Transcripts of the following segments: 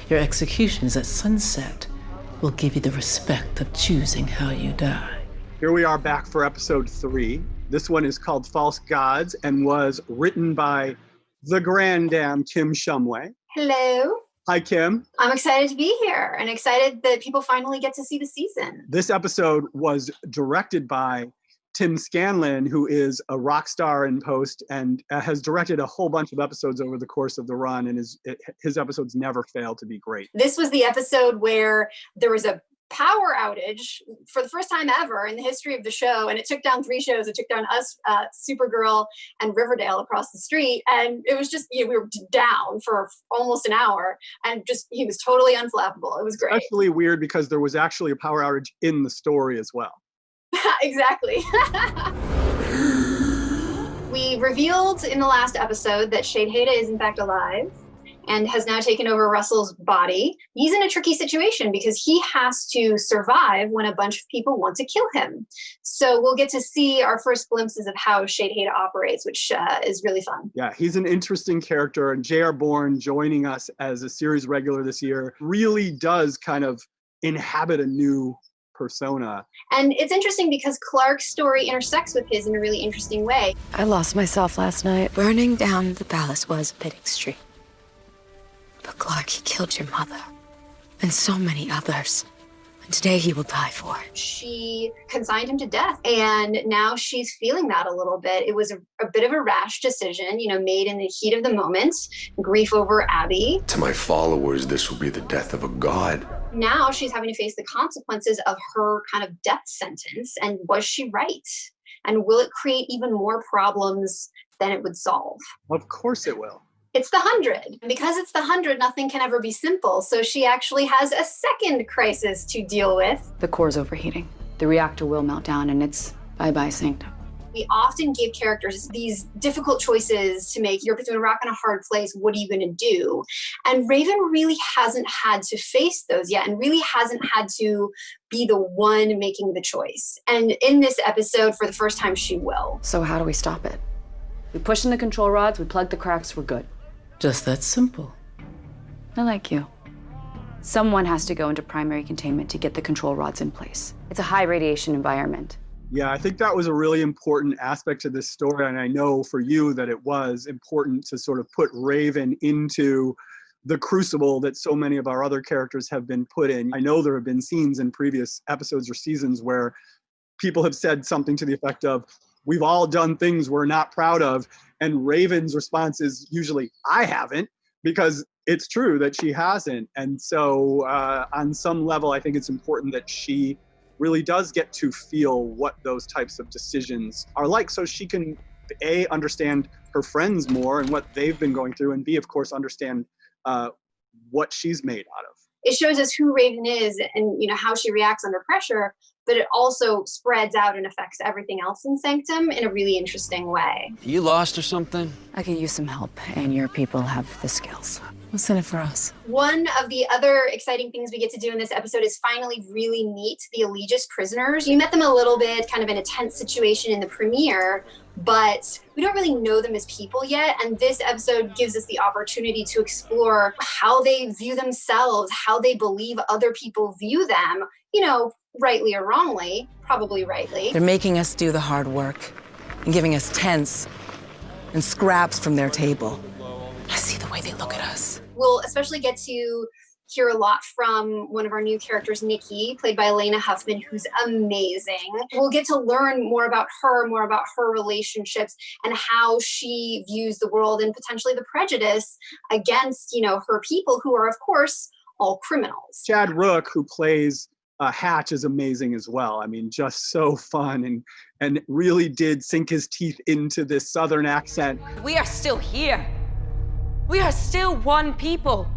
Your executions at sunset will give you the respect of choosing how you die. Here we are back for episode 3. This one is called False Gods and was written by the Grandam Kim Shumway. Hello. Hi, Kim. I'm excited to be here and excited that people finally get to see the season. This episode was directed by Tim Scanlon, who is a rock star in post and has directed a whole bunch of episodes over the course of the run, and his episodes never fail to be great. This was the episode where there was a power outage for the first time ever in the history of the show, and it took down 3 shows. It took down us, Supergirl, and Riverdale across the street, and it was just, we were down for almost an hour, and just, he was totally unflappable. It was great. Especially weird because there was actually a power outage in the story as well. Exactly. We revealed in the last episode that Shade Haida is in fact alive and has now taken over Russell's body. He's in a tricky situation because he has to survive when a bunch of people want to kill him. So we'll get to see our first glimpses of how Shade Haida operates, which is really fun. Yeah, he's an interesting character, and J.R. Bourne joining us as a series regular this year really does kind of inhabit a new persona. And it's interesting because Clark's story intersects with his in a really interesting way. I lost myself last night. Burning down the palace was a bit extreme. But Clark, he killed your mother. And so many others. And today he will die for it. She consigned him to death, and now she's feeling that a little bit. It was a bit of a rash decision, made in the heat of the moment. Grief over Abby. To my followers, this will be the death of a god. Now she's having to face the consequences of her kind of death sentence. And was she right? And will it create even more problems than it would solve? Of course it will. It's the 100. Because it's the 100, nothing can ever be simple. So she actually has a second crisis to deal with. The core's overheating. The reactor will melt down, and it's bye-bye Sanctum. We often give characters these difficult choices to make. You're between a rock and a hard place. What are you going to do? And Raven really hasn't had to face those yet, and really hasn't had to be the one making the choice. And in this episode, for the first time, she will. So how do we stop it? We push in the control rods, we plug the cracks, we're good. Just that simple. I like you. Someone has to go into primary containment to get the control rods in place. It's a high radiation environment. Yeah, I think that was a really important aspect to this story, and I know for you that it was important to sort of put Raven into the crucible that so many of our other characters have been put in. I know there have been scenes in previous episodes or seasons where people have said something to the effect of, we've all done things we're not proud of, and Raven's response is usually, I haven't, because it's true that she hasn't. And so on some level, I think it's important that she really does get to feel what those types of decisions are like, so she can, A, understand her friends more and what they've been going through, and B, of course, understand what she's made out of. It shows us who Raven is and how she reacts under pressure, but it also spreads out and affects everything else in Sanctum in a really interesting way. You lost or something? I could use some help, and your people have the skills. What's in it for us? One of the other exciting things we get to do in this episode is finally really meet the Allegis prisoners. We met them a little bit, kind of in a tense situation in the premiere, but we don't really know them as people yet. And this episode gives us the opportunity to explore how they view themselves, how they believe other people view them, rightly or wrongly, probably rightly. They're making us do the hard work and giving us tents and scraps from their table. I see the way they look at us. We'll especially get to hear a lot from one of our new characters, Nikki, played by Elena Huffman, who's amazing. We'll get to learn more about her relationships, and how she views the world, and potentially the prejudice against, her people, who are, of course, all criminals. Chad Rook, who plays Hatch, is amazing as well. I mean, just so fun, and really did sink his teeth into this Southern accent. We are still here. We are still one people.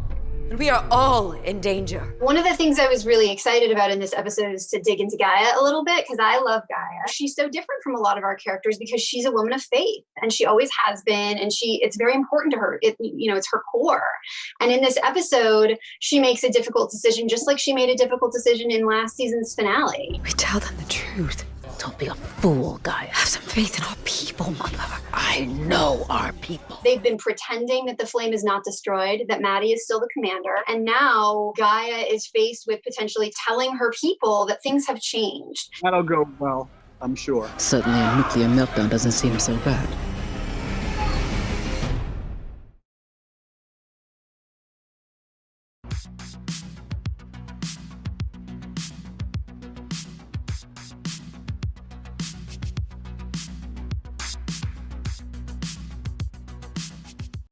And we are all in danger. One of the things I was really excited about in this episode is to dig into Gaia a little bit, because I love Gaia. She's so different from a lot of our characters because she's a woman of faith, and she always has been, and it's very important to her. It's her core. And in this episode, she makes a difficult decision, just like she made a difficult decision in last season's finale. We tell them the truth. Don't be a fool, Gaia. Have some faith in our people, Mother. I know our people. They've been pretending that the flame is not destroyed, that Maddie is still the commander, and now Gaia is faced with potentially telling her people that things have changed. That'll go well, I'm sure. Certainly a nuclear meltdown doesn't seem so bad.